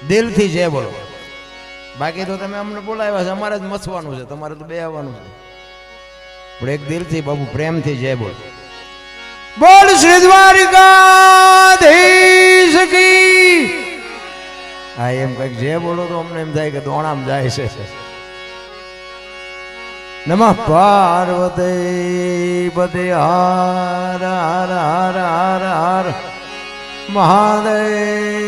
દિલથી જય બોલો. બાકી તો તમે અમને બોલાવ્યા છે, અમારે જ મથવાનું છે, તમારે તો બે આવવાનું છે. પણ એક દિલથી બાબુ પ્રેમથી જય બોલ. બોલ શ્રી દ્વારિકાધીશ કી. હા એમ કઈક જે બોલો તો અમને એમ થાય કે દોણામ જાય છે. નમઃ પાર્વતી પતે હર હર હર હર હર મહાદેવ.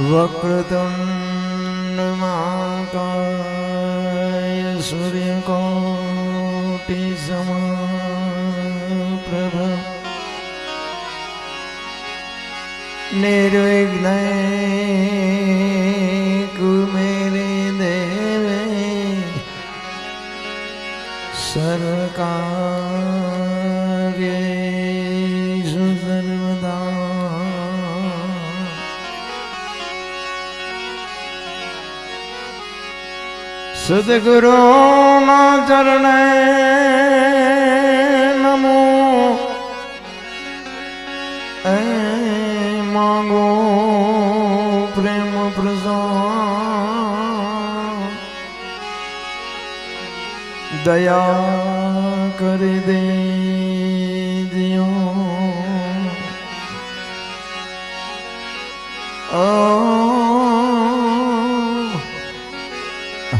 वक्रतुंड महाकाय सूर्यकोटि समप्रभ निर्विघ्न कुमेरे देवे सर्वकार्येषु सर्वदा सद्गुरु ना चरणे नमो मांगो प्रेम प्रसाद दया कर दे दियो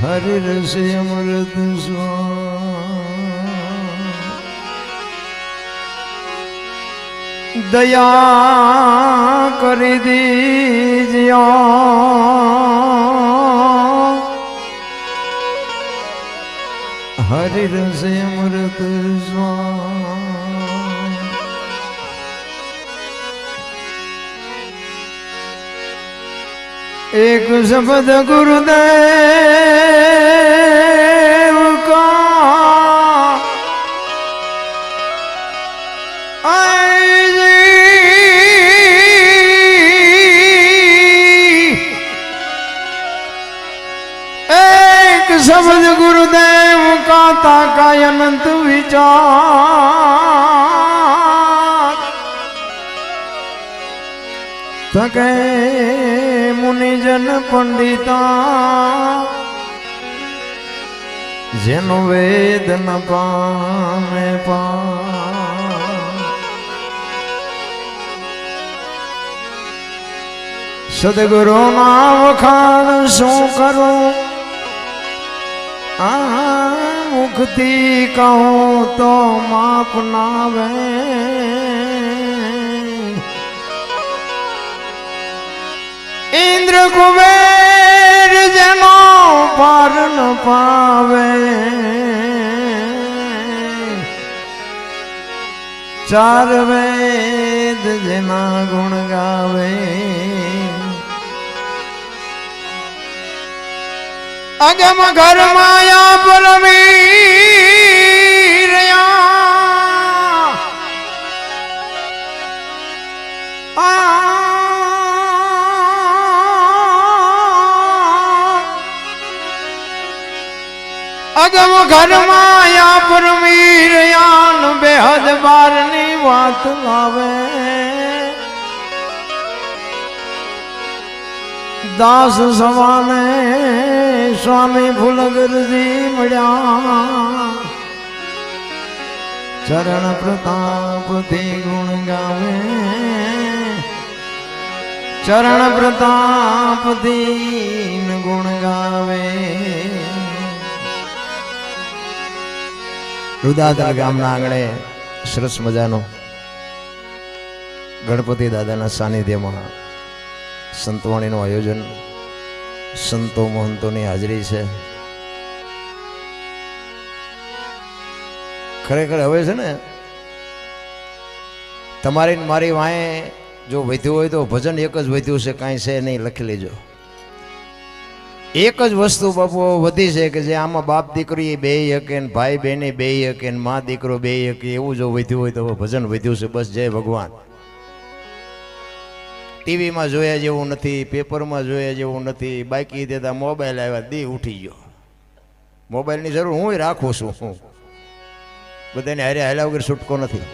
हरि रस अमृत दया कर दीजिए हरि रस अमृत एक शब्द गुरुदेव का एक शब्द गुरुदेव का ताका अनंत विचार थके मुनिजन पंडिता जन वेद न पामे पा सदगुरु ना वखाण शू करो मुक्ति कहूँ तो माप नावे इंद्र कुबेर जनो पार न पावे चार वेद जना गुण गावे अगम घर माया परमीरया अगम घर माया परमीर यान बेहद बारनी बात लावे दास सवाने स्वामी फुलगर जी मड़िया चरण प्रताप थी गुण गावे चरण प्रताप दीन गुण गावे रुदादल गामना आंगणे सरस मजानो गणपति दादाना सानिध्यमां संतवाणीનું આયોજન સંતો મહંતોની હાજરી છે. ખરેખર હવે છે ને તમારી મારી વાંહે જો વધ્યું હોય તો ભજન એક જ વધ્યું છે, કાંઈ છે નહીં, લખી લેજો. એક જ વસ્તુ બાપુ વધી છે કે જે આમાં બાપ દીકરી બે શકે ને ભાઈ બહેને બે શકે ને મા દીકરો બે શકે, એવું જો વધ્યું હોય તો ભજન વધ્યું છે. બસ જય ભગવાન. ટીવીમાં જોયા જેવું નથી, પેપરમાં જોયા જેવું નથી. બાકી દેતા મોબાઈલ આવ્યા, દી ઉઠી ગયો. મોબાઈલની જરૂર હું રાખું છું, હું બધાને હારે હાલ્યા વગર છૂટકો નથી.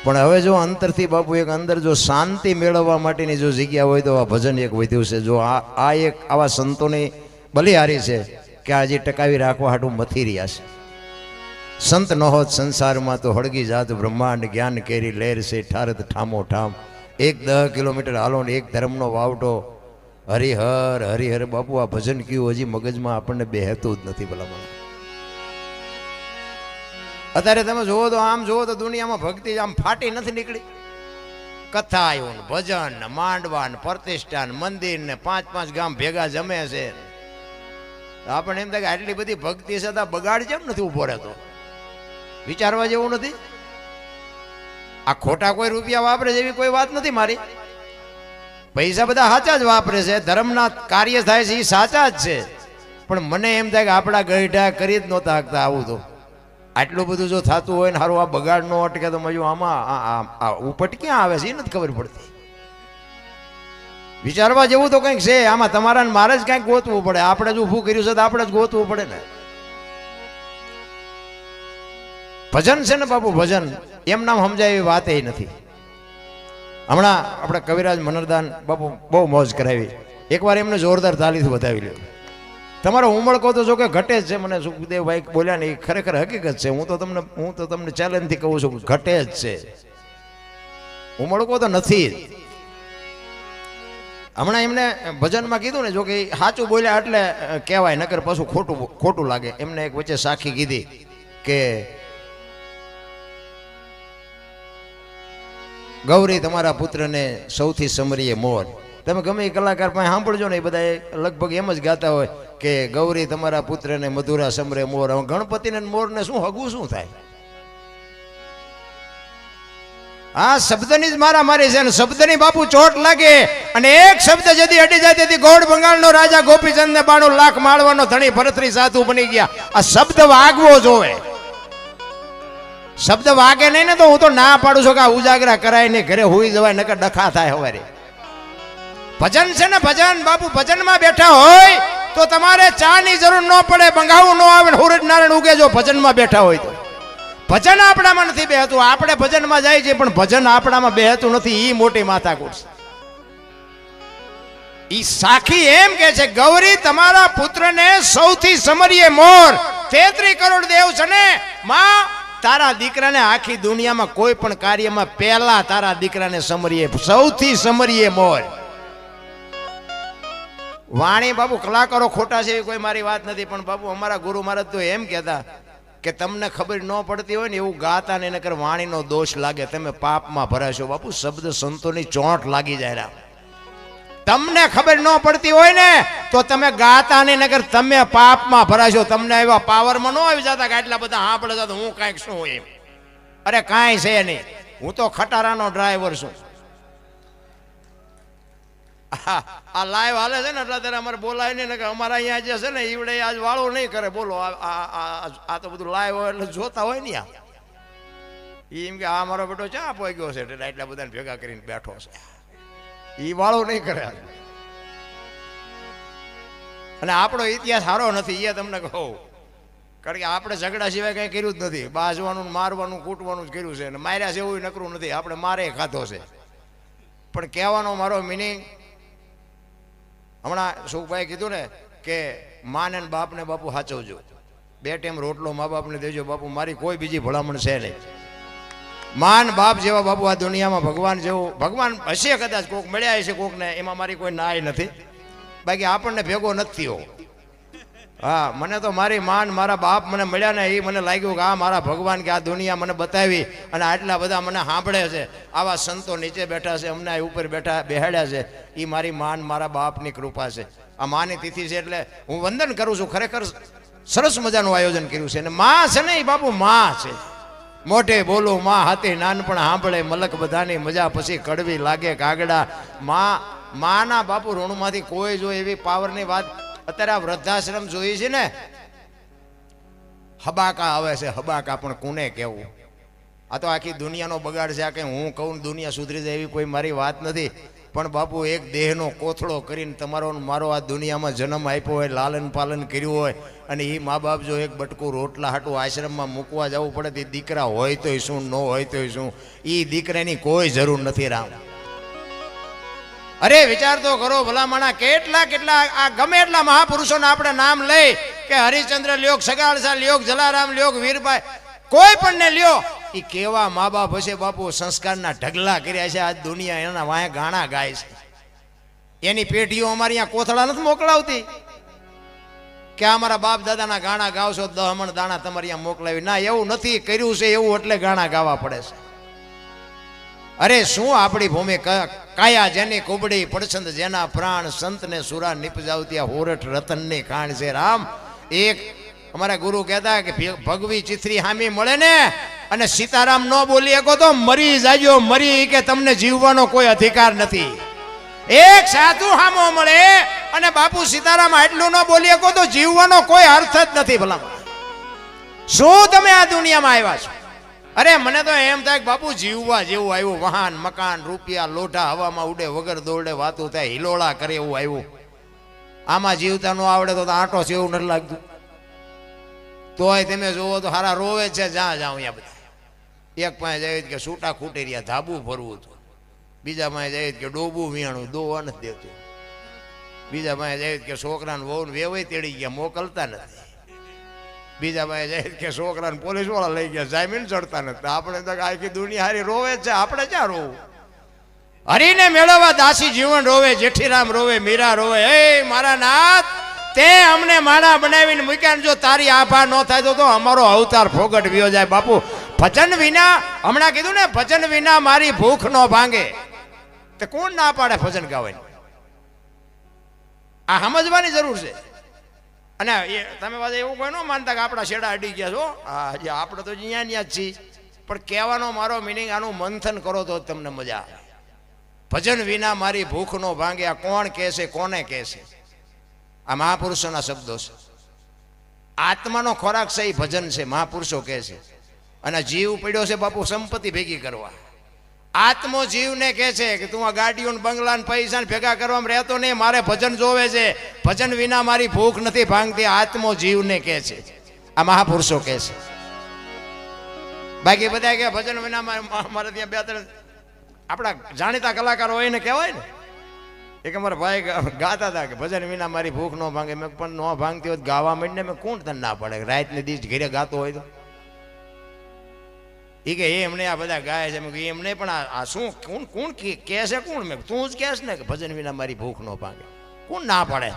પણ હવે જો અંતરથી બાપુ એક અંદર જો શાંતિ મેળવવા માટેની જો જગ્યા હોય તો આ ભજન એક વધ્યું છે. જો આ એક આવા સંતોની બલિહારી છે કે આજે ટકાવી રાખવા હાટું મથી રહ્યા છે. સંત ન હોત સંસારમાં તો હળગી જાત બ્રહ્માંડ, જ્ઞાન કેરી લહેર છે ઠારત ઠામો ઠામ. 10 કિલોમીટર હાલો ને એક ધર્મનો વાવટો, હરિહર હરિહર. બાપુ આ ભજન કયું હજી મગજમાં આપણને બેહતું જ નથી. ભલામણ અત્યારે તમે જોવો તો આમ જોવો તો દુનિયામાં ભક્તિ આમ ફાટી નથી નીકળી. કથા આવ્યું, ભજન, માંડવા, પ્રતિષ્ઠા, મંદિર ને 5-5 ગામ ભેગા જમે છે. આપણને એમ થાય કે આટલી બધી ભક્તિ છતાં બગાડ કેમ નથી ઉભો રહેતો? વિચારવા જેવું નથી. આ ખોટા કોઈ રૂપિયા વાપરે છે એવી કોઈ વાત નથી મારી. પૈસા બધા સાચા જ વાપરે છે, ધર્મના કાર્ય થાય છે એ સાચા જ છે. પણ મને એમ થાય કે આપણા ગઈઢા કરી જ નહોતા શકતા. આવું તો આટલું બધું જો થતું હોય ને સારું આ બગાડ ન અટકે તો મજુ આમાં ઉપટ ક્યાં આવે છે એ નથી ખબર પડતી. વિચારવા જેવું તો કંઈક છે આમાં. તમારા ને મારે જ કંઈક ગોતવું પડે. આપણે જ ઊભું કર્યું છે તો આપણે જ ગોતવું પડે ને. ભજન છે ને બાપુ, ભજન એમ નામ સમજાય એવી વાત એ નથી. હમણાં આપણે કવિરાજ મનરદાન બાપુ બહુ મોજ કરાવી. એકવાર એમને જોરદાર તાલીથી વધાવી લ્યો. તમારો ઉમળકો તો જો કે ઘટે જ છે. મને સુખદેવભાઈ બોલ્યા ને એ ખરેખર હકીકત છે. હું તો તમને ચેલેન્જથી કહું છું, ઘટે જ છે. ઉમળકો તો નથી જ. હમણાં એમને ભજનમાં કીધું ને, જો કે સાચું બોલ્યા એટલે કહેવાય, નકર પાછું ખોટું લાગે. એમને એક વચ્ચે સાખી કીધી કે ગૌરી તમારા પુત્રને સૌથી સમરીએ મોર. તમે ગમે એ કલાકાર પાસે સાંભળજો ને, એ બધા લગભગ એમ જ ગાતા હોય કે ગૌરી તમારા પુત્રને મધુરા સમરે મોર. ગણપતિને મોરને શું હગું શું થાય? આ શબ્દની જ મારી છે ને શબ્દની બાપુ ચોટ લાગે અને એક શબ્દ જદી અડી જાય તેથી ગોળ બંગાળનો રાજા ગોપીચંદ ને 92 લાખ માળવાનો ધણી ભરતરી સાધુ બની ગયા. આ શબ્દ વાગવો જોવે. શબ્દ વાગે નહીં ને તો હું તો ના પાડું છું કે આ ઉજાગરા કરાય ને ઘરે હોઈ જવાય, નકર ડખા થાય હવારે. ભજન છે ને ભજન બાપુ, ભજનમાં બેઠા હોય તો તમારે ચા ની જરૂર ન પડે, બંગાવું ન આવે, સૂરજ નારાયણ ઉગે જો ભજનમાં બેઠા હોય તો. ભજન આપણામાં નથી બેહતું. આપણે ભજનમાં જાય છે પણ ભજન આપણામાં બેહતું નથી. ઈ મોટી માથાકૂટ છે. ઈ સાખી એમ કે છે ગૌરી તમારા પુત્રને સૌથી સમરીએ મોર. 33 કરોડ દેવ છે ને માં, તારા દીકરાને આખી દુનિયામાં કોઈ પણ કાર્યમાં પહેલા તારા દીકરાને સમરીએ, સૌથી સમરીએ મોર. વાણી બાપુ કલાકારો ખોટા છે એવી કોઈ મારી વાત નથી, પણ બાપુ અમારા ગુરુ મહારાજ તો એમ કહેતા કે તમને ખબર ન પડતી હોય ને એવું ગાતા ને નકર વાણીનો દોષ લાગે, તમે પાપમાં ભરાશો. બાપુ શબ્દ સંતોની ચોંટ લાગી જાય. તમને ખબર ન પડતી હોય ને તો તમે ગાતા ને નકર તમે પાપમાં ભરાશો. તમને એવા પાવરમાં ન આવી જતા કે આટલા બધા સાંભળે જતા હું કાંઈક શું હોય એમ. અરે કાંઈ છે નહીં, હું તો ખટારાનો ડ્રાઈવર છું. આ લાઈવ હાલે છે ને એટલે ત્યારે અમારે બોલાય નહીં ને અમારા અહીંયા જે છે ને ઈવડે આજ વાળો નહીં કરે. બોલો આ તો બધું લાઈવ હોય એટલે જોતા હોય ને. એમ કે આ મારો બેટો ચા પોઈ ગયો છે એટલે એટલા બધાને ભેગા કરીને બેઠો છે. એ વાળો નહીં કરે. અને આપણો ઇતિહાસ સારો નથી એ તમને કહું, કારણ કે આપણે ઝઘડા સિવાય કંઈ કર્યું જ નથી. બાજવાનું, મારવાનું, કૂટવાનું જ કર્યું છે. અને માર્યા છે એવું નકરું નથી. આપણે મારે ખાધો છે. પણ કહેવાનો મારો મિનિંગ, હમણાં સુખભાઈ કીધું ને કે માને બાપને બાપુ સાચવજો, 2 ટાઈમ રોટલો મા બાપને દેજો. બાપુ મારી કોઈ બીજી ભલામણ છે નહીં. માન બાપ જેવા બાપુ આ દુનિયામાં ભગવાન જેવું, ભગવાન હશે કદાચ, કોક મળ્યા હશે કોકને, એમાં મારી કોઈ નાય નથી. બાકી આપણને ભેગો નથી થયો. હા, મને તો મારી માન મારા બાપ મને મળ્યા ને એ મને લાગ્યું કે આ મારા ભગવાન કે આ દુનિયા મને બતાવી અને આટલા બધા મને સાંભળે છે. આવા સંતો નીચે બેઠા છે, અમને ઉપર બેઠા બેહાડ્યા છે. એ મારી માન મારા બાપની કૃપા છે. આ માની તિથિ છે એટલે હું વંદન કરું છું. ખરેખર સરસ મજાનું આયોજન કર્યું છે. અને માં છે ને બાપુ માં છે. મોઢે બોલું માં હાથી નાનપણ સાંભળે મલક બધાની મજા પછી કડવી લાગે કાગડા. માના બાપુ ઋણમાંથી કોઈ જો એવી પાવરની વાત અત્યારે આ વૃદ્ધાશ્રમ જોઈ છે ને, હબાકા આવે છે હબાકા, પણ કોને કહેવું? આ તો આખી દુનિયાનો બગાડ છે. આ કંઈ હું કહું દુનિયા સુધરી જાય એવી કોઈ મારી વાત નથી. પણ બાપુ એક દેહનો કોથળો કરીને તમારો મારો આ દુનિયામાં જન્મ આપ્યો હોય, લાલન પાલન કર્યું હોય, અને એ મા બાપ જો એક બટકું રોટલા હાટું આશ્રમમાં મૂકવા જવું પડે તે દીકરા હોય તોય શું, ન હોય તોય શું, એ દીકરાની કોઈ જરૂર નથી રામ. અરે વિચાર તો કરો ભલામણા, કેટલા કેટલા આ ગમે એટલા મહાપુરુષોના આપણે નામ લઈ કે હરિશ્ચંદ્ર લ્યોક, સગાળસા લ્યોક, જલારામ લ્યોક, વીરભાઈ, કોઈ પણ ને લ્યો, એ કેવા મા બાપ હશે બાપુ, સંસ્કારના ઢગલા કર્યા છે. આજ દુનિયા એના વાંહે ગાણા ગાય છે. એની પેઢીઓ અમારી અહીંયા કોથળા નથી મોકલાવતી કે અમારા બાપ દાદાના ગાણા ગાવશો 10 મણ દાણા તમારે અહીંયા મોકલાવી. ના, એવું નથી કર્યું છે એવું એટલે ગાણા ગાવા પડે છે. અરે શું આપણી ભૂમિ કાયા જેની કુબડી, પડછંદ જેના પ્રાણ, સંતને સુરા નિપજાવતી હોરઠ રતનની ખાણ છે રામ. એક અમારા ગુરુ કહેતા કે ભગવી ચિત્રી હામી મળે ને અને સીતારામ ન બોલી શકો તો મરી જાજો, મરી, કે તમને જીવવાનો કોઈ અધિકાર નથી. એક સાધુ હામો મળે અને બાપુ સીતારામ આટલું ન બોલી શકો તો જીવવાનો કોઈ અર્થ જ નથી. ભલા શું તમે આ દુનિયામાં આવ્યા છો? અરે મને તો એમ થાય કે બાપુ જીવવા જેવું આવ્યું. વાહન, મકાન, રૂપિયા, લોઢા હવામાં ઉડે, વગર દોડે વાતું થાય, હિલોળા કરે એવું આવ્યું. આમાં જીવતા ન આવડે તો આંટો છે એવું નથી લાગતું. તોય તમે જોવો તો હારા રોવે છે જ્યાં જાઉં અહીંયા બધા. એક પાસે જાય કે સૂટા ખૂટી રહ્યા, ધાબુ ભરવું હતું. બીજા પાસે જાય કે ડોબું વિયાણું, દોવા નથી દેતું. બીજા પાસે જાય કે છોકરાને વહુને વેવાય તેડી ગયા, મોકલતા નથી. બીજા પાસે જાય કે છોકરાને પોલીસ વાળા લઈ ગયા, જામીન ચડતા નથી. આપણે તો આખી દુનિયા હારી રોવે છે, આપણે ક્યાં રોવું? હરીને મેળવવા દાસી જીવન રોવે, જેઠીરામ રોવે, મીરા રોવે. એ મારા નાથ, તે અમને માણા બનાવીને મૂક્યા, જો તારી આભા ન થાય તો અમારો અવતાર ફોગટ વિયો જાય. બાપુ ભજન વિના, હમણાં કીધું ને, ભજન વિના મારી ભૂખ ન ભાંગે. તે કોણ ના પાડે ભજન ગાવાની? આ સમજવાની જરૂર છે. અને તમે પાછા એવું કોઈ ન માનતા કે આપણા શેડા અડી ગયા છો. હા, હજી આપણે તો અહીંયા જ છીએ. પણ કહેવાનો મારો મિનિંગ, આનું મંથન કરો તો તમને મજા આવે. ભજન વિના મારી ભૂખ ન ભાંગે. આ કોણ કહેશે, કોને કહેશે? આ મહાપુરુષોના શબ્દો છે. આત્માનો ખોરાક છે એ ભજન છે, મહાપુરુષો કહે છે. અને જીવ પડ્યો છે બાપુ સંપત્તિ ભેગી કરવા. આત્મો જીવને કહે છે કે તું આ ગાડીઓ બંગલા પૈસા ભેગા કરવામાં રહેતો નહીં, મારે ભજન જોવે છે. ભજન વિના મારી ભૂખ નથી ભાંગતી. આત્મો જીવને કહે છે, આ મહાપુરુષો કહે છે. બાકી બધા કે ભજન વિના મારે ત્યાં 2-3 આપણા જાણીતા કલાકારો હોય ને કહેવાય ને, એક અમારા ભાઈ ગાતા હતા કે ભજન વિના મારી ભૂખ ન ભાંગે. મેં પણ ન ભાંગતી હોય ગાવા માંડીને મેં કોણ તને ના પડે? રાતને દિવસ ઘરે ગાતો હોય તો એ કે એમને આ બધા ગાય છે. મેં એમને પણ આ શું કોણ કોણ કહે છે? કોણ? મેં તું જ કહેશ ને કે ભજન વિના મારી ભૂખ ન ભાંગે. કોણ ના પાડે?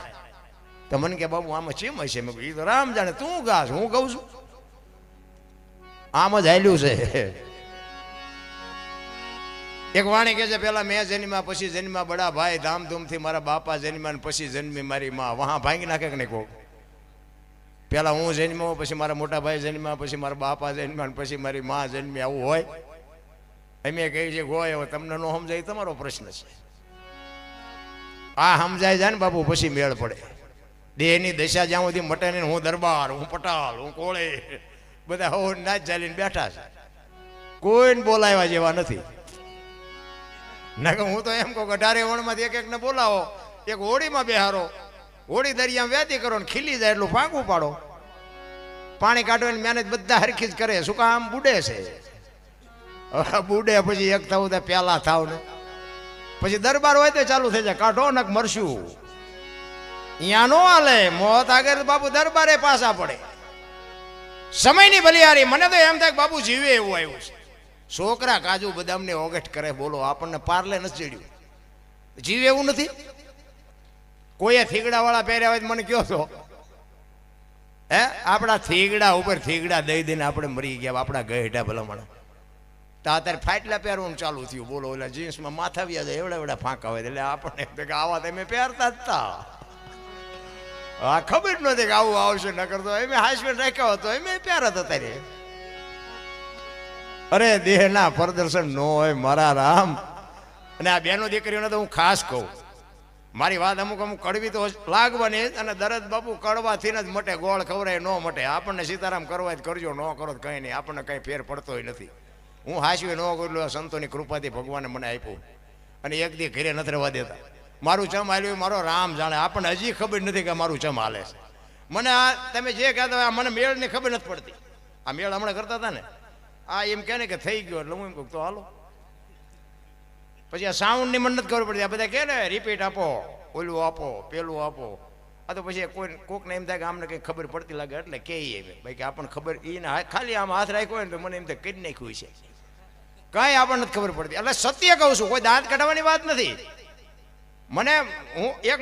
તો મને કે બાબુ આમાં ચેમ હશે? મેં એ તો રામ જાણે, તું ગાશ, હું ગાઉં છું. આમ જ હાલ્યું છે. એક વાણી કહે છે, પેલા મેં જન્મ્યા પછી જન્મ્યા બડા ભાઈ, ધામધૂમથી મારા બાપા જન્મ્યા પછી જન્મી મારી માં. વહાં ભાંગી નાખે કે નહીં કહું? પેલા હું જન્મ્યો, પછી મારા મોટા ભાઈ જન્મ્યા, પછી મારા બાપા જન્મ્યા, પછી મારી માં જન્મી. આવું હોય? અમે કહી છે હોય. હવે તમને ન સમજાય તમારો પ્રશ્ન છે. આ સમજાય જાય ને બાપુ પછી મેળ પડે. દેહની દશા જ્યાં સુધી મટે ને, હું દરબાર, હું પટાલ, હું કોળે, બધા હો નાચ ચાલીને બેઠા છે. કોઈને બોલાવ્યા જેવા નથી. ના કે હું તો એમ કહું કે 18 વણમાંથી એક એકને બોલાવો, એક હોળીમાં બેહારો, હોળી દરિયામાં વ્યાતી કરો ને ખીલી જાય એટલું ફાંકું પાડો. પાણી કાઢવાની મહેનત બધા હરખી જ કરે. શું કામ? બુડે છે. બુડે પછી એક થવું તો પ્યાલા થાવ ને પછી દરબાર હોય તો ચાલુ થઈ જાય, કાઢો ને મરશું. અહીંયા નો હાલે. મોત આગળ બાપુ દરબારે પાછા પડે. સમયની બલિહારી. મને તો એમ થાય કે બાપુ જીવે એવું આવ્યું છે. છોકરા કાજુ બદામને ઓગટ કરે, બોલો આપણને પાર્લે નથી ચડ્યું. જીવે એવું નથી. કોઈએ થીગડા વાળા પહેર્યા હોય મને કયો છો? હે, આપણા થીગડા ઉપર થીગડા દઈ દઈને આપણે મરી ગયા. આપણા ગહેડા ભલામણ તો અત્યારે ફાટલા પહેરવાનું ચાલુ થયું. બોલો, ઓલા જીન્સમાં માથા વ્યા જાય એવડા એવડા ફાંકા હોય. એટલે આપણને આવા તમે પહેરતા જ તા. હા ખબર નથી કે આવું આવશે ન કરતો એમ હાઈસ્પીડ રાખ્યો હતો એમ પ્યારા થતા રે. અરે દેહના પ્રદર્શન નો હોય મારા રામ. અને આ બેનો દીકરીઓને તો હું ખાસ કહું, મારી વાત અમુક અમુક કડવી તો લાગવાની, અને દરદ બાપુ કડવાથી જ મટે, ગોળ ખવરાય ન મટે. આપણને સીતારામ કરવા જ કરજો, ન કરો કંઈ નહીં, આપણને કંઈ ફેર પડતો નથી. હું હાસવી ન કરેલું, સંતોની કૃપાથી ભગવાને મને આપ્યું, અને એક દી ઘરે નથી રહેવા દેતા. મારું ચમ હાલ્યું મારો રામ જાણે, આપણને હજી ખબર નથી કે મારું ચમ હાલે છે. મને આ તમે જે કહેતા હોય મને મેળની ખબર નથી પડતી. આ મેળ હમણાં કરતા હતા ને, આ એમ કહે ને કે થઈ ગયો, એટલે હું એમ કહું તો હાલો. પછી આ સાઉન્ડની મને નથી ખબર પડતી. આ બધા કહે ને રિપીટ આપો, ઓલું આપો, પેલું આપો. આ તો પછી કોઈ કોકને એમ થાય કે આમને કંઈ ખબર પડતી લાગે એટલે કે ભાઈ કે આપણને ખબર એને ખાલી આમ હાથ રાખ્યો હોય ને તો મને એમ થાય કરી નાખ્યું છે, કાંઈ આપણને નથી ખબર પડતી. એટલે સત્ય કહું છું, કોઈ દાંત કાઢવાની વાત નથી. મને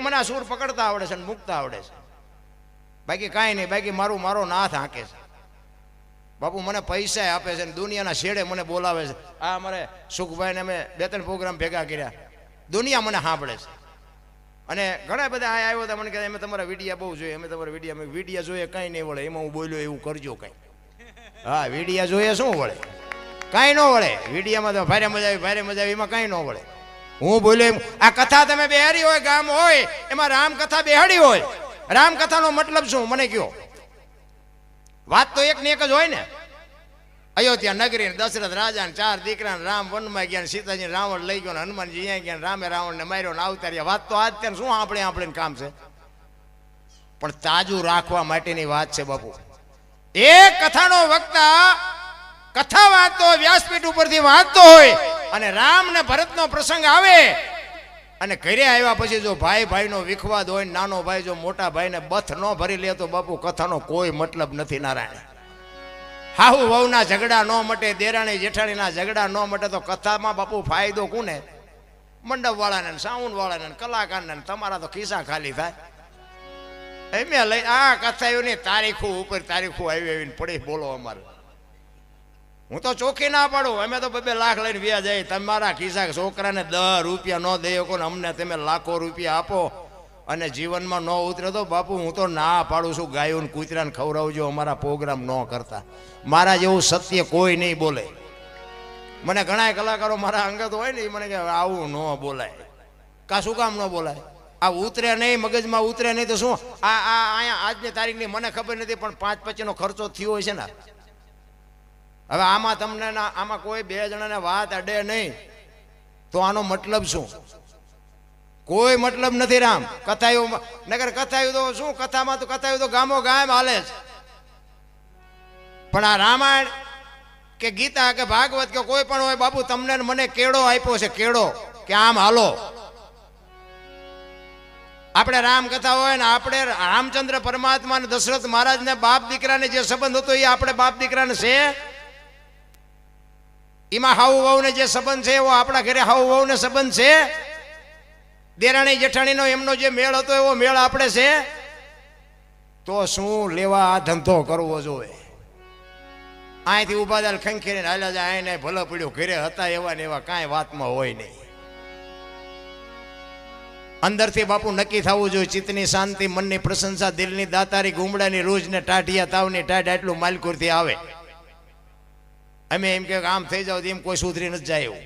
મને આ સૂર પકડતા આવડે છે અને મૂકતા આવડે છે, બાકી કાંઈ નહીં. બાકી મારો નાથ હાંકે છે બાપુ, મને પૈસા આપે છે ને દુનિયાના છેડે મને બોલાવે છે. આ અમારે સુખભાઈને અમે 2-3 પ્રોગ્રામ ભેગા કર્યા, દુનિયા મને સાંભળે છે. અને ઘણા બધા આ આવ્યો હતા, મને કહે અમે તમારા વિડીયા બહુ જોઈએ, અમે તમારા વિડીયા જોઈએ, કાંઈ નહીં વળે, એમાં હું બોલ્યો એવું કરજો કાંઈ. હા વિડીયા જોઈએ શું વળે, કાંઈ ન વળે. વિડીયામાં તો ભારે મજા આવી, એમાં કાંઈ ન વળે. હું બોલ્યો એમ આ કથા તમે બેહાડી હોય, ગામ હોય એમાં રામકથા બેહાડી હોય, રામકથાનો મતલબ શું મને કહો? વાત તો એક ને એક જ હોય ને. અયોધ્યા નગરી, દશરથ રાજા ને 4 દીકરા, રામ વનમાં ગયા, સીતાજી રાવણ લઈ ગયો, હનુમાનજી અહીંયા ગયા, રામે રાવણને માર્યો ને અવતાર્યા. વાત તો આજ ત્યાં શું આપણે કામ છે, પણ તાજું રાખવા માટેની વાત છે બાપુ. એક કથાનો વક્તા કથા વાંચતો હોય, વ્યાસપીઠ ઉપરથી વાંચતો હોય, અને રામ ને ભરતનો પ્રસંગ આવે, અને ઘરે આવ્યા પછી જો ભાઈનો વિખવાદ હોય, નાનો ભાઈ જો મોટા ભાઈને બથ ન ભરી લે તો બાપુ કથાનો કોઈ મતલબ નથી. નારાયણ હાહુ વહુના ઝઘડા ન મટે, દેરાણી જેઠાણીના ઝઘડા ન મટે તો કથામાં બાપુ ફાયદો કોને? મંડપ વાળાને, સાઉન્ડ વાળાને, કલાકારને. તમારા તો ખિસ્સા ખાલી થાય. એમ લઈ આ કથાઓની તારીખો ઉપર તારીખો આવીને પડી બોલો. અમારે હું તો ચોખ્ખી ના પાડું, અમે તો 2 લાખ લઈને વ્યા જાય. તમારા ખિસ્સા છોકરાને 10 રૂપિયા ન દે શકો ને અમને તમે લાખો રૂપિયા આપો અને જીવનમાં ન ઉતરે તો બાપુ હું તો ના પાડું છું. ગાયોને કૂતરાને ખવડાવજો, અમારા પ્રોગ્રામ ન કરતા. મારા જેવું સત્ય કોઈ નહીં બોલે. મને ઘણા કલાકારો મારા અંગત હોય ને, એ મને કે આવું ન બોલાય. કા શું કામ ન બોલાય? આ ઉતરે નહીં, મગજમાં ઉતરે નહીં તો શું? અહીંયા આજની તારીખની મને ખબર નથી, પણ 5-25નો ખર્ચો થયો હોય છે ને. હવે આમાં તમને આમાં કોઈ 2 જણાને વાત અડે નહીં તો આનો મતલબ શું? કોઈ મતલબ નથી. રામ કથાયું નગર કથાયું તો શું? કથાયું તો ગામો ગામ હાલે છે. પણ આ રામાયણ કે ગીતા કે ભાગવત કે કોઈ પણ હોય બાપુ, તમને મને કેળો આપ્યો છે, કેળો કે આમ હાલો. આપણે રામ કથા હોય ને, આપણે રામચંદ્ર પરમાત્મા ને દશરથ મહારાજ ને બાપ દીકરાને જે સંબંધ હતો એ આપણે બાપ દીકરાને છે. એમાં હાઉ વહુ ને જે સંબંધ છે એવો આપણા ઘરે હાઉ વહુ ને સંબંધ છે. દેરાણી જેઠાણીનો એમનો જે મેળ હતો એવો મેળ આપણે છે. તો શું લેવા આ ધંધો કરવો જોઈએ? અહીંથી ઉભા દાલ ખંખેરીને હાલ્યા જાય, આઈને ભલો પડ્યો, ઘરે હતા એવા ને એવા કાંઈ વાતમાં હોય નહીં. અંદરથી બાપુ નક્કી થવું જોઈએ. ચિત્તની શાંતિ, મનની પ્રશંસા, દિલની દાતારી, ગુમડાની રોજ ને ટાઢિયા તાવની ટાઢ, એટલું માલકુરથી આવે. અમે એમ કે આમ થઈ જાવ એમ કોઈ સુધરી નથી જાય એવું,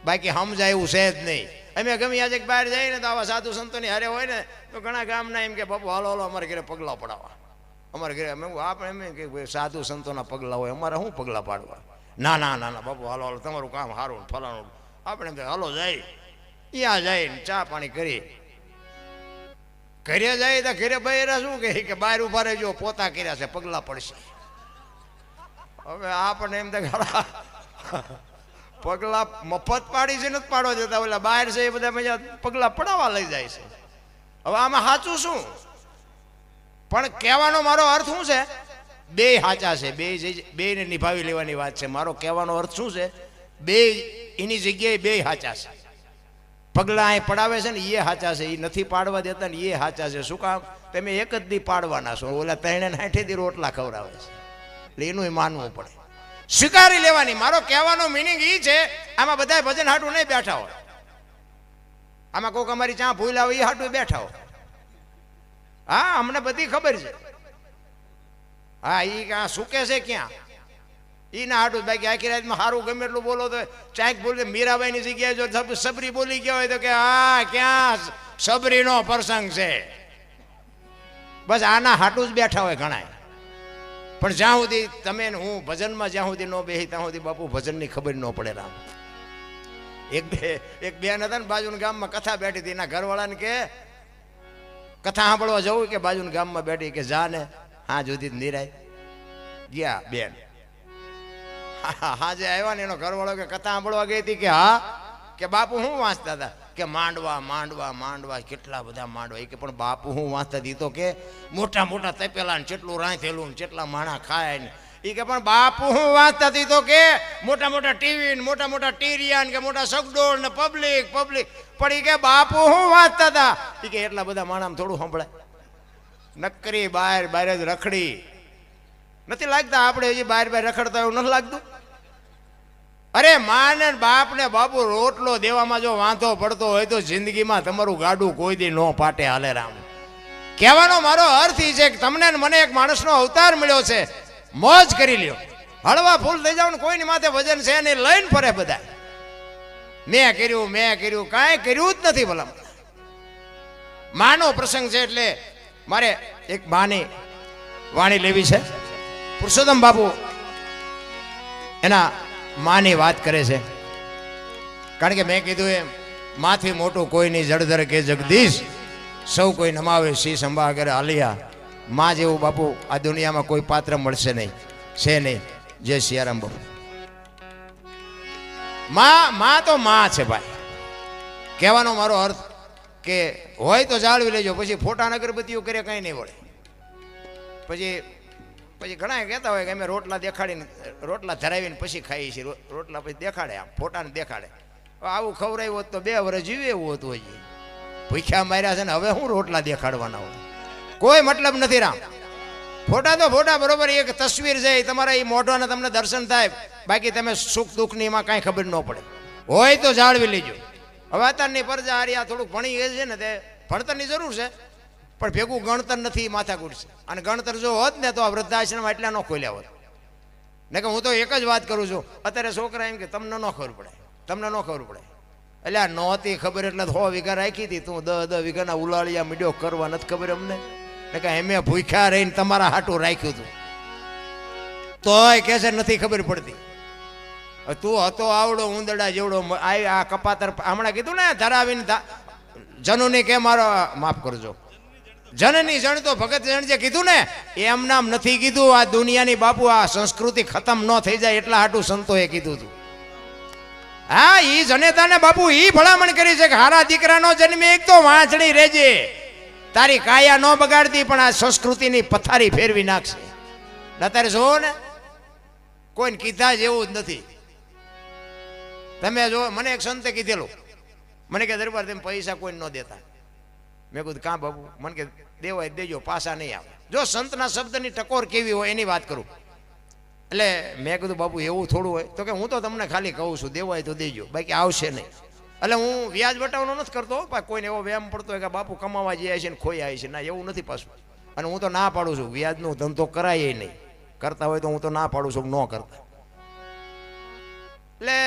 બાકી સમજાય એવું છે જ નહીં. અમે ગમે આજે બહાર જઈએ ને તો આવા સાધુ સંતોની હારે હોય ને તો ઘણા ગામના એમ કે બાપુ હાલો અમારે ઘરે પગલાં પડાવવા. અમારે ઘરે અમે આપણે એમ કે સાધુ સંતોના પગલાં હોય, અમારે શું પગલાં પાડવા? ના ના ના ના બાપુ હાલો તમારું કામ સારું ફલાણું. આપણે એમ હાલો જાય, ત્યાં જાય ચા પાણી કરી ઘરે જાય તો ઘરે બહેરા શું કે બહાર ઉભા રહેજો, પોતા કર્યા છે, પગલાં પડશે. હવે આપણને એમ થાય પગલા મફત પાડી છે, નથી પાડવા દેતા. ઓલા બહાર છે એ બધા મજા પગલા પડાવવા લઈ જાય છે. હવે આમાં સાચું શું? પણ કહેવાનો મારો અર્થ શું છે? 2 સાચા છે, 2 ને નિભાવી લેવાની વાત છે. મારો કહેવાનો અર્થ શું છે? 2 એની જગ્યાએ 2 સાચા છે. પગલા અહીં પડાવે છે ને એ સાચા છે, એ નથી પાડવા દેતા ને એ સાચા છે. શું કામ? તમે એક જ દી પાડવાના છો, ઓલા 360 દી રોટલા ખવડાવે છે. એટલે એનું માનવું પડે, સ્વીકારી લેવાની. મારો કહેવાનો મિનિંગ એ છે, આમાં બધા ભજન હાટું નહીં બેઠા હોય, આમાં કોઈક અમારી ચા ભૂલ આવે એ હાટું બેઠા હોય. હા, અમને બધી ખબર છે. હા, ઈ ક્યાં સુકે છે ક્યાં ઈ ના હાટું. બાકી આખી રાતમાં સારું ગમે એટલું બોલો તો ચાંક બોલી મીરાબાઈ ની જગ્યાએ જો સબરી બોલી ગયા હોય તો કે હા ક્યાં સબરીનો પ્રસંગ છે. બસ આના હાટું જ બેઠા હોય ઘણા. પણ જ્યાં સુધી તમે હું ભજનમાં જ્યાં સુધી ન બેસી ત્યાં સુધી બાપુ ભજનની ખબર ન પડે. રામ એક બેન હતા ને બાજુના ગામમાં કથા બેઠી હતી. એના ઘરવાળાને કે કથા સાંભળવા જવું કે બાજુના ગામમાં બેઠી કે જા ને હા જુદી નિરાય ગયા બેન. હા જે આવ્યા ને એનો ઘરવાળો કે કથા સાંભળવા ગઈ હતી કે હા કે બાપુ હું વાંચતા હતા કે માંડવા માંડવા માંડવા કેટલા બધા માંડવા. એ કે પણ બાપુ હું વાંચતા હતી તો કે મોટા મોટા તપેલા ને કેટલું રાંધેલું ને કેટલા માણા ખાય ને. એ કે પણ બાપુ હું વાંચતા હતી તો કે મોટા મોટા ટીવી ને મોટા મોટા ટીરિયા કે મોટા સગડોળ ને પબ્લિક પબ્લિક. પણ એ કે બાપુ હું વાંચતા હતા. એ કે એટલા બધા માણામાં થોડું સંભળાય. નકરી બહાર બહાર જ રખડી નથી લાગતા આપણે હજી બહાર બહાર રખડતા એવું નથી લાગતું. અરે માં ને બાપ ને બાપુ રોટલો દેવામાં જો વાંધો પડતો હોય તો જિંદગીમાં તમારું ગાડું કોઈ દી નો પાટે હાલે. રામ કહેવાનો મારો અર્થ એ છે કે તમને મને એક માણસનો અવતાર મળ્યો છે. મોજ કરી લ્યો, હળવા ફૂલ થઈ જાવ ને કોઈની માથે વજન છે ને લઈને ફરે બધા. મેં કર્યું કાંઈ કર્યું જ નથી. ભલા માનો પ્રસંગ છે એટલે મારે એક માની વાણી લેવી છે. પુરુષોત્તમ બાપુ એના માની વાત કરે છે. કારણ કે મેં કીધું એમ માથી મોટું કોઈ નહીં જળધર કે જગદીશ સૌ કોઈ નમાવે શીશ અંબા કરે આલિયા. માં જેવું બાપુ આ દુનિયામાં કોઈ પાત્ર મળશે નહીં, છે નહીં. જય સિયારામ બાપુ. માં તો માં છે ભાઈ. કહેવાનો મારો અર્થ કે હોય તો જાળવી લેજો. પછી ફોટા અગરબત્તીઓ કરે કંઈ નહીં વળે. પછી ઘણા કહેતા હોય કે અમે રોટલા દેખાડીને રોટલા ધરાવીને પછી ખાઈએ છીએ. રોટલા પછી દેખાડે આમ ફોટાને દેખાડે. આવું ખવડાવ્યું હોત તો 2 વર્ષ જીવે એવું હતું. હજી ભૂખ્યા માર્યા છે ને હવે હું રોટલા દેખાડવાના હોય. કોઈ મતલબ નથી. રામ ફોટા તો ફોટા બરોબર. એક તસવીર છે તમારા એ મોઢાને તમને દર્શન થાય. બાકી તમે સુખ દુઃખની એમાં કાંઈ ખબર ન પડે. હોય તો જાળવી લેજો. હવે અત્યારની પ્રજા હારી થોડુંક ભણી ગઈ છે ને તે ભણતરની જરૂર છે પણ ભેગું ગણતર નથી. માથાકૂટ છે. અને ગણતર જો હોત ને તો આ વૃદ્ધાશ્રમ એટલા ન ખોલ્યા હોત. ને કે હું તો એક જ વાત કરું છું. અત્યારે છોકરા એમ કે તમને ન ખબર પડે, તમને ન ખબર પડે. એટલે આ નહોતી ખબર એટલે 100 વીઘા રાખી હતી. તું 10 વીઘાના ઉલાળિયા મીડિયો કરવા નથી ખબર અમને. ને કે એમે ભૂખ્યા રહીને તમારા હાટું રાખ્યું હતું તોય કે છે નથી ખબર પડતી. તું હતો આવડો ઉંદરડા જેવડો આ કપાતર હમણાં કીધું ને ધરાવીને જનુની કે મારો માફ કરજો જનની જણ તો ભગત જણ જે કીધું ને એમ નામ નથી કીધું. આ દુનિયાની બાપુ આ સંસ્કૃતિ ખતમ ન થઈ જાય એટલા હાટું સંતોએ કીધું હતું. હા ઈ જનેતાને બાપુ ઈ ભલામણ કરી છે કે હારા દીકરાનો જન્મે એક તો વાંચણી રહેજે. તારી કાયા ન બગાડતી પણ આ સંસ્કૃતિની પથારી ફેરવી નાખશે. અત્યારે જોવો ને કોઈને કીધા જેવું જ નથી. તમે જો મને એક સંતે કીધેલું મને કે દરબાર તેમ પૈસા કોઈ ન દેતા. મેં કીધું કાં બાબુ? મને કે દેવાય દેજો પાછા નહીં આવે. જો સંતના શબ્દની ટકોર કેવી હોય એની વાત કરું. એટલે મેં કીધું બાપુ એવું થોડું હોય તો કે હું તો તમને ખાલી કહું છું દેવાય તો દેજો બાકી આવશે નહીં. એટલે હું વ્યાજ વટાવવાનો નથી કરતો. કોઈને એવો વ્યાયામ પડતો હોય કે બાપુ કમાવા જાય છે ને ખોઈ આવે છે. ના એવું નથી પાછું. અને હું તો ના પાડું છું વ્યાજનો ધંધો કરાય નહીં. કરતા હોય તો હું તો ના પાડું છું ન કરતા. એટલે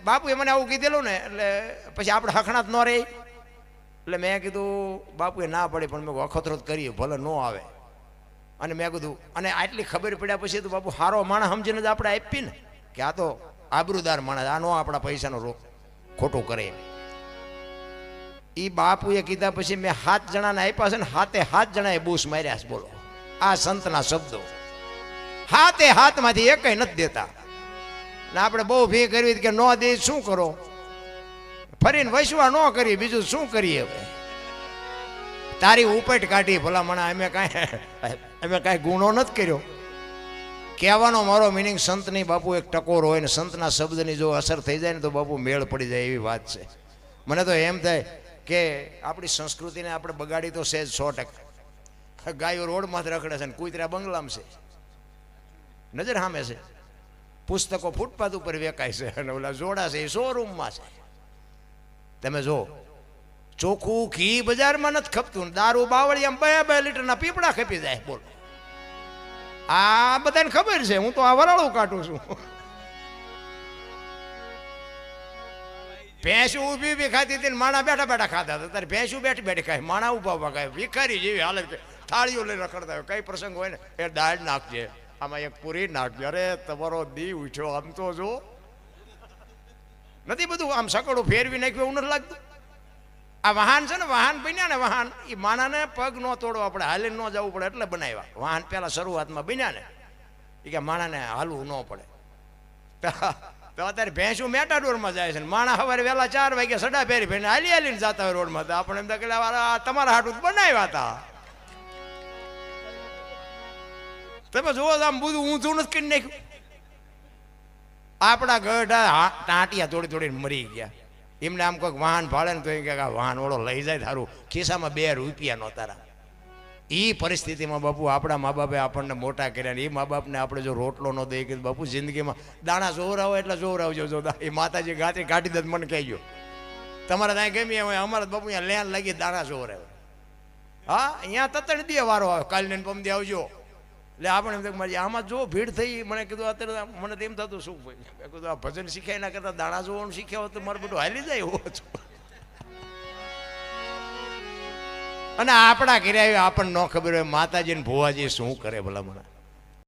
બાપુએ મને આવું કીધેલું ને એટલે પછી આપણે હખણાત ન રહે. એટલે મેં કીધું બાપુએ ના પડે પણ મેં અખતરો કરીએ ભલે ન આવે. અને મેં કીધું અને આટલી ખબર પડ્યા પછી તો બાપુ સારો માણસ સમજીને જ આપણે આપી ને કે આ તો આબરૂદાર માણસ આ નો આપણા પૈસાનો રોક ખોટું કરે. એ બાપુએ કીધા પછી મેં 7 જણાને આપ્યા છે ને 7 જણાએ બૂસ માર્યા છે. બોલો આ સંતના શબ્દો. 7 માંથી એકય નથી દેતા. ને આપણે બહુ ભી કરવી કે ન દે શું કરો ફરીને વસવા ન કરી બીજું શું કરીએ. હવે તારી ઉપેટ કાઢી ભલામણા અમે કાંઈ ગુનો નથી કર્યો. કહેવાનો મારો મિનિંગ સંતની બાપુ એક ટકોર હોય ને સંતના શબ્દની જો અસર થઈ જાય ને તો બાપુ મેળ પડી જાય એવી વાત છે. મને તો એમ થાય કે આપણી સંસ્કૃતિને આપણે બગાડી તો સહેજ 100%. ગાયો રોડમાં જ રખડે છે ને કૂતરા બંગલામાં છે નજર સામે છે. પુસ્તકો ફૂટપાથ ઉપર વેચાય છે અને ઓલા જોડા છે એ શોરૂમમાં છે. તમે જો ચોખ્ખું ઘી બજારમાં નથી ખપતું, દારૂ બાવળિયામાં 2 લીટરના પીપળા ખપી જાય. બોલ, આ બધાને ખબર છે, હું તો આ વરાળું કાઢું છું. ભેંસું ઊભી ઊભી ખાતી હતી, માણા બેઠા બેઠા ખાતા હતા. ત્યારે ભેંસું બેઠી બેઠી ખાય, માણા ઊભા ઊભા ખાય. ભિખારી જેવી હાલત, થાળીઓ લઈને રખડતા હોય. કઈ પ્રસંગ હોય ને એ દાળ નાખજે, આમાં એક પૂરી નાખજે. અરે તમારો દી ઉઠ્યો, આમ તો જો નથી બધું આમ સકડું ફેરવી નાખ્યું એવું નથી લાગતું. આ વાહન છે ને, વાહન બન્યા ને વાહન, એ માણાને પગ ન તોડવા પડે, હાલીને ન જવું પડે એટલે બનાવ્યા. વાહન પેલા શરૂઆતમાં બન્યા ને એ કે માણાને હાલવું ન પડે. તો અત્યારે ભેંસું મેટાડોરમાં જાય છે ને માણા સવારે વહેલા 4 વાગે સડા ફેરી ફેરીને હાલી હાલીને જતા હોય રોડમાં. તો આપણે એમ તો કે તમારા હાટું બનાવ્યા હતા. તમે જુઓ આમ બધું ઊંધું નથી કરી નાખ્યું. આપણા ગઢા ટાંટિયા તોડી તોડીને મરી ગયા. એમને આમ કોઈક વાહન ભાડે ને તો એ કે વાહન ઓળો લઈ જાય તારું, ખિસ્સામાં 2 રૂપિયા નહોતા. એ પરિસ્થિતિમાં બાપુ આપણા મા બાપે આપણને મોટા કર્યા ને એ મા બાપને આપણે જો રોટલો ન દઈએ કે બાપુ જિંદગીમાં દાણા જોવરાવો એટલે જોવરાવજો. જો એ માતાજી ગાંઠી કાઢી દે મને કહેજો. તમારે ત્યાં ગમી હોય, અમારા બાપુ અહીંયા લેન લાગી દાણા જોવરાવે. હા, અહીંયા તતણ દે વારો આવે, કાલને પમદી આવજો. એટલે આપણે એમ મારી આમાં જો ભીડ થઈ, મને કીધું અત્યારે મને તો એમ થતું શું કીધું આ ભજન શીખાય ના કરતા દાણા જોવાનું શીખ્યા હોત તો મારું બધું હાલી જાય એવો છું. અને આપણા કર્યા આપણને ન ખબર હોય માતાજી ને ભુવાજી શું કરે ભલા મને.